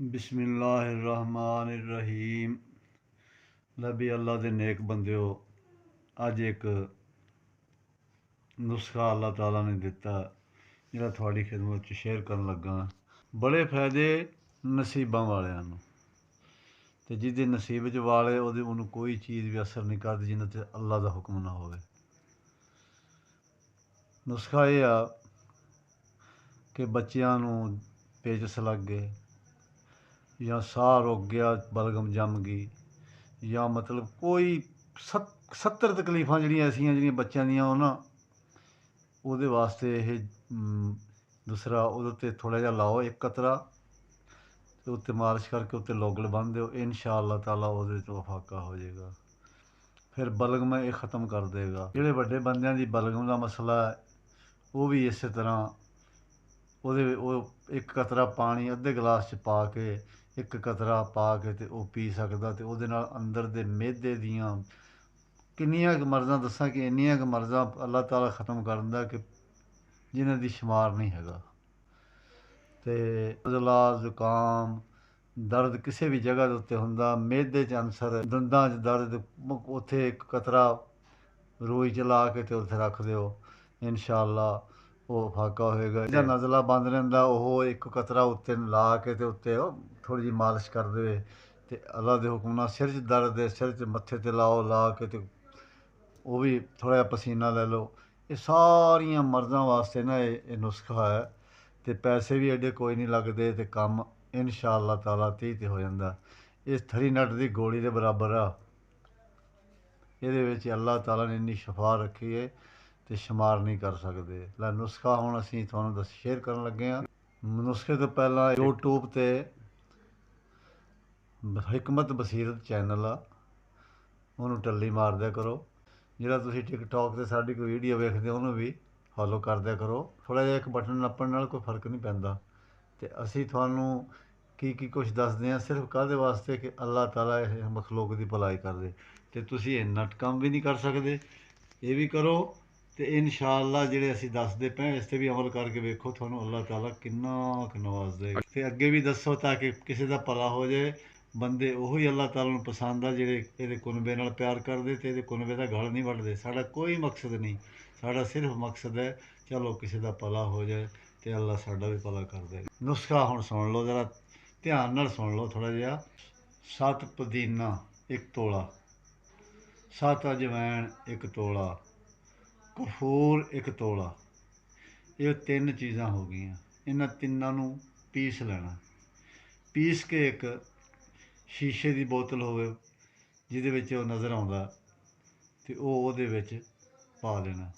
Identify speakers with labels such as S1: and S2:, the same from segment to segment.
S1: बिस्मिल्लाहिर्रहमानिर्रहीम। नबी अल्लाह दे नेक बंदियो, अज एक नुस्खा अल्लाह ताला ने दिता जिहड़ा थोड़ी खिदमत च शेयर करन लगा। बड़े फायदे नसीबां वालियां नूं, ते जिहदे नसीब च वाले उन्होंने कोई चीज़ भी असर नहीं करती जिन्ना ते अल्लाह का हुक्म ना होवे। नुस्खा यह आ कि बच्चियां नूं पेचस लग गए या साह रुक गया, बलगम जम गई, या मतलब कोई 70 तकलीफां जिहड़ियां ऐसियां जिहड़ियां बच्चों दियां हो ना, उहदे वास्ते यह दूसरा उहदे थोड़ा जिहा लाओ एक कतरा, तो उत्ते मालिश करके उत्ते लोगल बन दो, इंशाअल्लाह ताला उहदे तो फाका हो जाएगा। फिर बलगम ये ख़त्म कर देगा। जिहड़े वड्डे बंदियां दी बलगम का मसला है वह भी इस तरह एक कतरा पानी अद्धे गिलास च पा के, एक कतरा पा के ते वह पी सकदा, ते उहदे नाल अंदर दे मैदे दियां किन्नियां क मर्ज़ां दस्सां कि इन्नियां क मर्ज़ां अल्लाह ताला ख़त्म कर दिंदा कि जिन्हां दी शुमार नहीं हैगा। ते नज़ला जुकाम दर्द किसी भी जगह के उत्ते हुंदा, मैदे च अंसर, दंदां च दर्द, उत्थे एक कतरा रूई च ला के ते उत्थे रख दिओ, इंशाअल्लाह वो फाका होएगा। जिहदा नज़ला बंद रहिंदा ओह एक कतरा उत्ते ला के ते उत्ते थोड़ी जी मालिश कर दे, ते अल्लाह दे हुक्म नाल सिर च दर्द है, सिर च मत्थे ते लाओ, ला के ते वो भी थोड़ा जिहा पसीना लै लो। ये सारियां मर्ज़ां वास्ते ना ये नुस्खा है, ते पैसे भी एडे कोई नहीं लगदे, ते कम्म इंशाअल्लाह ताला 30 ते हो जांदा। इस थरी नट दी गोली दे बराबर आ। ਇਹਦੇ ਵਿੱਚ अल्लाह ताला ने इन्नी शफा रखी है तो शुमार नहीं कर सकते। लै नुस्खा हुण असीं तुहानूं शेयर करन लगे हाँ। नुस्खे तो पहला यूट्यूब ते हिकमत बसीरत चैनल आ, ਉਹਨੂੰ टल्ली मार दिया करो। ਜਿਹੜਾ ਤੁਸੀਂ टिकटॉक ਤੇ ਸਾਡੀ ਕੋਈ ਵੀਡੀਓ ਵੇਖਦੇ ਹੋ ਉਹਨੂੰ ਵੀ फॉलो कर दिया करो। थोड़ा ਜਿਹਾ एक बटन नप्पण ਨਾਲ कोई फर्क नहीं पैंदा, ਤੇ ਅਸੀਂ ਤੁਹਾਨੂੰ की कुछ दसदे हैं सिर्फ काहदे वास्ते कि अल्लाह ताला इस मखलूक की भलाई कर दे। तो तुसीं इन्ना काम भी नहीं कर सकते, ये भी करो, तो इंशाअल्लाह जिहड़े असीं दसदे पे इस ते भी अमल करके वेखो, तुहानूं अल्लाह ताला किन्ना क नवाज देगा। ते अगे भी दसो ताकि किसी का भला हो जाए। बंदे ਉਹੀ अल्लाह ताला नूं पसंद आ ਜਿਹੜੇ ਇਹਦੇ कुनबे नाल प्यार करदे ते ਇਹਦੇ कुनबे ਦਾ गल नहीं वड्डदे। साडा कोई मकसद नहीं, साडा सिर्फ मकसद है चलो किसी का भला हो जाए तो अल्लाह साडा भी भला कर देगा। नुस्खा हुण सुन लो, जरा ध्यान नाल सुन लो थोड़ा जिहा। 7 पुदीना 1 तोला, 7 अजवैन 1 तोला, कफूर 1 तोला। ये 3 चीज़ां हो गई। इन्हां तिन्नां नूं पीस लेना। पीस के एक शीशे की बोतल होवे जिहदे विच ओह नज़र आउंदा, ते ओह ओहदे विच पा देना।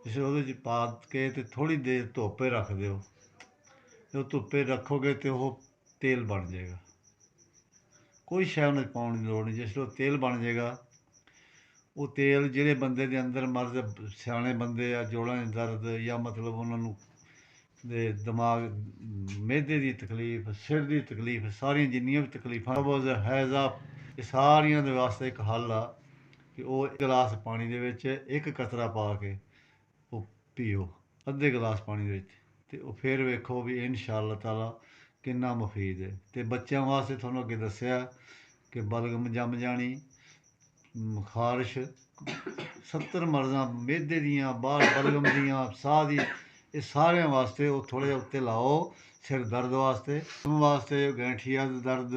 S1: जिसलै ओहदे च पा के ते थोड़ी देर धुप्पे रख दिओ। जो धुप्पे रखोगे तो वह तेल बन जाएगा। कोई शै उन्हें पाउण की लोड़ नहीं। जिसलै वो तेल बन जाएगा, वो तेल जिहड़े बंदे दे अंदर मर्ज़ सियाणे बंदे आ, जोड़ां च दर्द या मतलब उन्होंने दे दिमाग मैदे की तकलीफ, सिर की तकलीफ, सारियां जिन्नियां भी तकलीफां, कब्ज़, हैज़ा, ये सारियां दे वास्ते एक हल आ कि वो गिलास पानी दे विच 1 कतरा पा के वो पीओ, अद्धे गिलास पानी दे विच, ते फिर वेखो भी इंशाअल्लाह ताला किन्ना मुफीद है। तो बच्चों वास्ते तुहानूं अगे दस्सिआ कि बलगम जम जानी, खारश, 70 मर्ज़ां मैदे दियां, बाहर बलगम दियां, साह दी, ये सारे वास्ते वो थोड़ा जिहा उत्ते लाओ। सिर दर्द वास्ते गैंठिया दर्द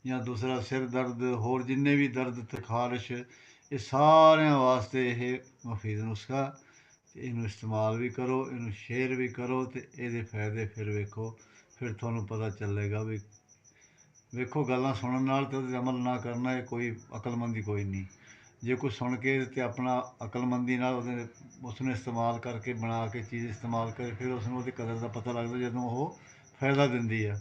S1: या दूसरा सिर दर्द, होर जिन्ने भी दर्द ते खारश, ये सारे वास्ते ये मुफीद नुस्खा। इनू इस्तेमाल भी करो, इनू शेयर भी करो, तो ये फायदे फिर वेखो, फिर तुहानूं पता चलेगा भी। वेखो गल्लां सुनन नाल ते उहदे अमल ना करना, ये कोई अकलमंदी कोई नहीं। जे कोई सुन के ते अपना अकलमंदी नाल उसनूं इस्तेमाल करके बना के चीज़ इस्तेमाल करे, फिर उसनूं ਉਹਦੀ कदर का पता लगदा जदों ਉਹ फायदा दिंदी है।